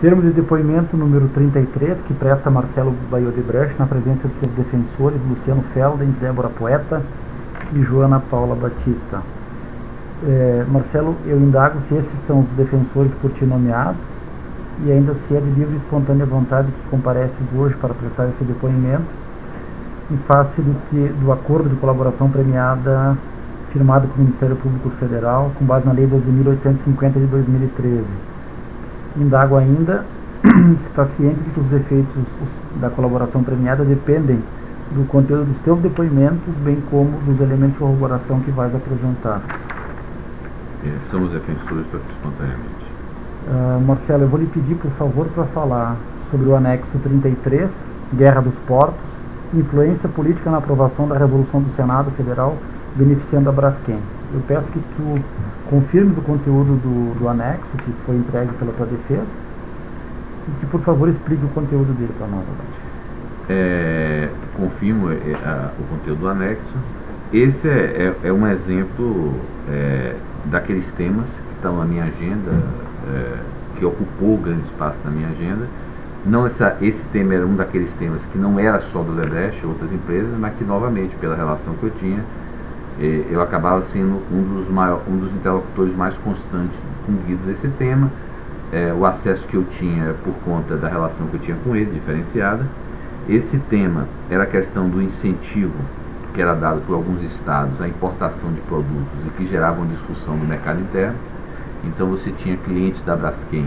Termo de depoimento número 33, que presta Marcelo Baio de Brecht, na presença de seus defensores Luciano Feldens, Débora Poeta e Joana Paula Batista. Marcelo, eu indago se estes são os defensores por ti nomeados e ainda se é de livre e espontânea vontade que compareces hoje para prestar esse depoimento, em face do acordo de colaboração premiada firmado com o Ministério Público Federal, com base na Lei 12.850 de 2013. Indago ainda se está ciente de que os efeitos da colaboração premiada dependem do conteúdo dos teus depoimentos, bem como dos elementos de corroboração que vais apresentar. Somos defensores, estou aqui espontaneamente. Marcelo, eu vou lhe pedir, por favor, para falar sobre o anexo 33, Guerra dos Portos, influência política na aprovação da resolução do Senado Federal beneficiando a Braskem. Eu peço que tu confirmes o conteúdo do anexo que foi entregue pela tua defesa e que, por favor, explique o conteúdo dele para nós. Confirmo o conteúdo do anexo. Esse é um exemplo daqueles temas que estão na minha agenda, que ocupou grande espaço na minha agenda. Não esse tema era um daqueles temas que não era só do Odebrecht, outras empresas, mas que, novamente, pela relação que eu tinha, eu acabava sendo um dos interlocutores mais constantes com Guido desse tema. O acesso que eu tinha por conta da relação que eu tinha com ele, diferenciada. Esse tema era a questão do incentivo que era dado por alguns estados à importação de produtos e que geravam discussão no mercado interno. Então você tinha clientes da Braskem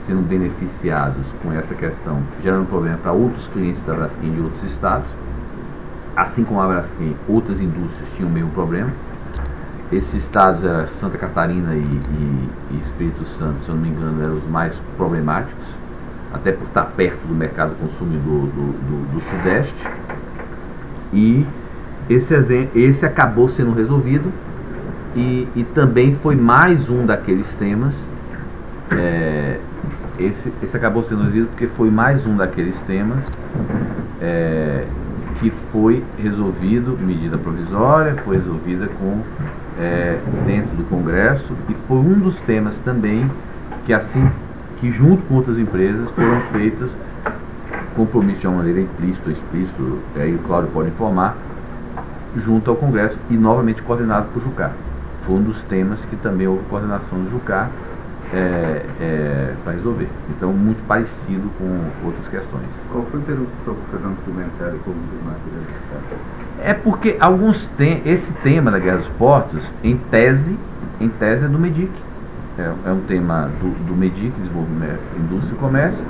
sendo beneficiados com essa questão, gerando problema para outros clientes da Braskem de outros estados. Assim como a Braskem, outras indústrias tinham o mesmo problema. Esses estados eram Santa Catarina e Espírito Santo, se eu não me engano, eram os mais problemáticos, até por estar perto do mercado consumidor do Sudeste. E esse acabou sendo resolvido e também foi mais um daqueles temas. Esse acabou sendo resolvido porque foi mais um daqueles temas que foi resolvido em medida provisória, foi resolvida dentro do Congresso, e foi um dos temas também que junto com outras empresas foram feitas compromisso de uma maneira implícita ou explícita, aí o Cláudio pode informar, junto ao Congresso e novamente coordenado por Jucá. Foi um dos temas que também houve coordenação do Jucá para resolver. Então, muito parecido com outras questões. Qual foi a interrupção que o Fernando Pimentel como de É porque esse tema da Guerra dos Portos, em tese é do MEDIC. É um tema do MEDIC, Desenvolvimento, Indústria e Comércio.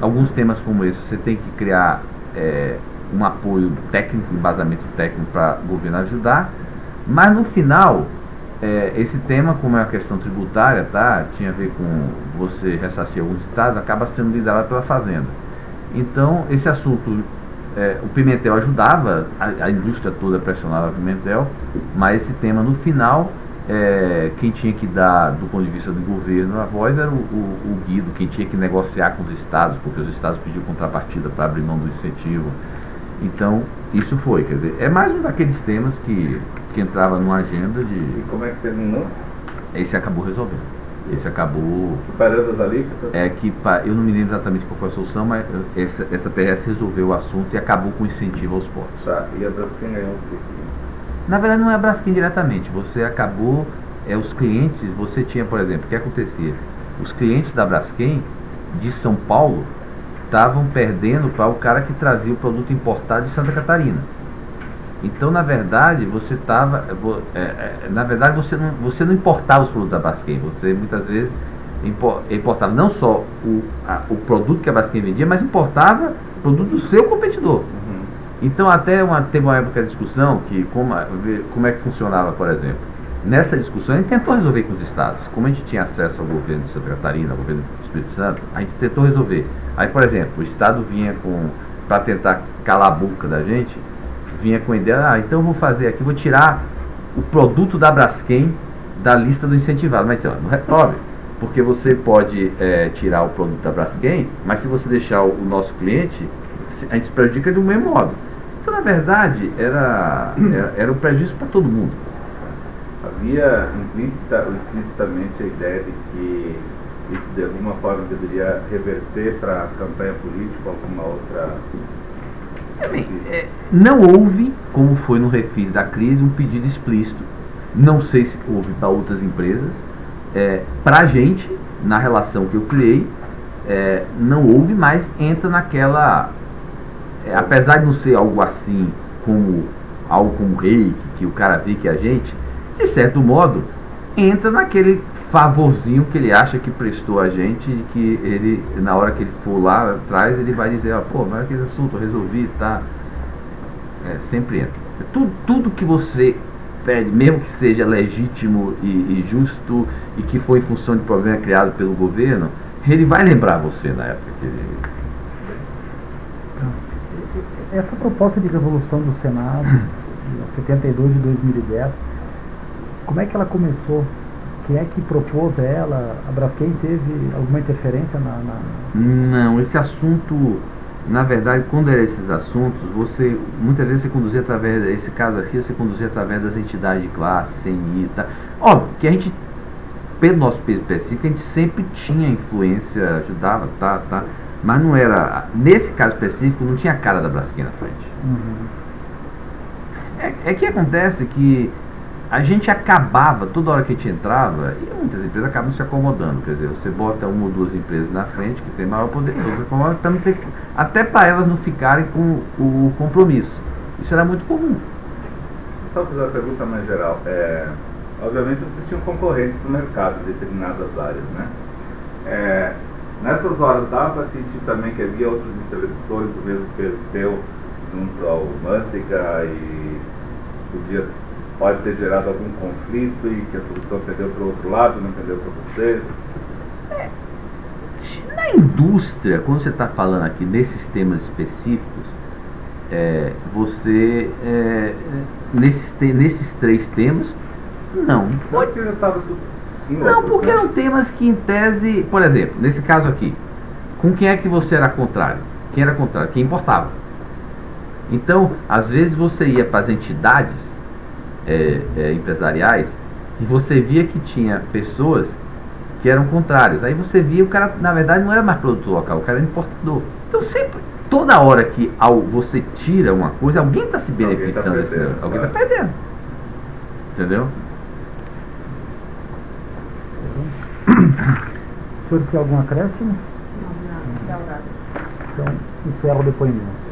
Alguns temas como esse, você tem que criar um apoio técnico, embasamento técnico para o governo ajudar, mas no final, esse tema, como é uma questão tributária, tinha a ver com você ressarcir alguns estados, acaba sendo liderado pela Fazenda. Então, esse assunto, o Pimentel ajudava, a indústria toda pressionava o Pimentel, mas esse tema, no final, quem tinha que dar, do ponto de vista do governo, a voz era o Guido, quem tinha que negociar com os estados, porque os estados pediam contrapartida para abrir mão do incentivo. Então, isso foi, quer dizer, é mais um daqueles temas que entrava numa agenda de... E como é que terminou? Esse acabou resolvendo. Esse acabou... Parando as alíquotas? Eu não me lembro exatamente qual foi a solução, mas essa PRS resolveu o assunto e acabou com o incentivo aos portos. Tá, e a Braskem ganhou o quê? Na verdade, não é a Braskem diretamente. Você acabou... os clientes, você tinha, por exemplo, o que acontecia? Os clientes da Braskem de São Paulo estavam perdendo para o cara que trazia o produto importado de Santa Catarina. Então, na verdade, você não importava os produtos da Braskem, você muitas vezes importava não só o produto que a Braskem vendia, mas importava o produto do seu competidor. Uhum. Então, teve uma época de discussão que como é que funcionava, por exemplo. Nessa discussão, a gente tentou resolver com os estados. Como a gente tinha acesso ao governo de Santa Catarina, ao governo do Espírito Santo, a gente tentou resolver. Aí, por exemplo, o estado vinha para tentar calar a boca da gente, vinha com a ideia, então eu vou fazer aqui, vou tirar o produto da Braskem da lista do incentivado. Mas não resolve, porque você pode tirar o produto da Braskem, mas se você deixar o nosso cliente, a gente se prejudica do mesmo modo. Então, na verdade, era um prejuízo para todo mundo. Havia implícita ou explicitamente a ideia de que isso de alguma forma deveria reverter para a campanha política ou alguma outra... Bem, não houve, como foi no Refis da crise, um pedido explícito. Não sei se houve para outras empresas. Para a gente, na relação que eu criei, não houve, mas entra naquela... apesar de não ser algo assim, algo como reiki, que o cara vê que a gente, de certo modo, entra naquele favorzinho que ele acha que prestou a gente e que ele, na hora que ele for lá atrás, ele vai dizer, mas aquele assunto eu resolvi, tá? Sempre entra. Tudo que você pede, mesmo que seja legítimo e justo e que foi em função de problema criado pelo governo, ele vai lembrar você na época que ele... Essa proposta de resolução do Senado, 72 de 2010, como é que ela começou? Quem é que propôs ela? A Braskem teve alguma interferência Não, esse assunto, na verdade, quando eram esses assuntos, muitas vezes você conduzia através, esse caso aqui, você conduzia através das entidades de classe, CNI, tá? Óbvio que a gente, pelo nosso peso específico, a gente sempre tinha influência, ajudava, tá? Mas não era, nesse caso específico, não tinha a cara da Braskem na frente. Uhum. Que acontece que a gente acabava, toda hora que a gente entrava, e muitas empresas acabam se acomodando, quer dizer, você bota uma ou duas empresas na frente que tem maior poder, até para elas não ficarem com o compromisso. Isso era muito comum. Só fazer uma pergunta mais geral. Obviamente vocês tinham concorrentes no mercado em determinadas áreas, né? Nessas horas dava para sentir também que havia outros interlocutores do mesmo peso teu junto ao Manteiga e pode ter gerado algum conflito e que a solução pendeu para o outro lado, não pendeu para vocês? Na indústria, quando você está falando aqui nesses temas específicos, nesses três temas, não. Porque já estava tudo em não, outros, porque né? eram temas que, em tese, por exemplo, nesse caso aqui, com quem é que você era contrário? Quem era contrário? Quem importava. Então, às vezes você ia para as entidades empresariais e você via que tinha pessoas que eram contrárias. Aí você via o cara, na verdade, não era mais produtor local, o cara era importador. Então sempre, toda hora que você tira uma coisa, alguém está se beneficiando desse negócio. Alguém está perdendo. Entendeu? Os senhores têm algum acréscimo? Não, nada. Então, encerro o depoimento.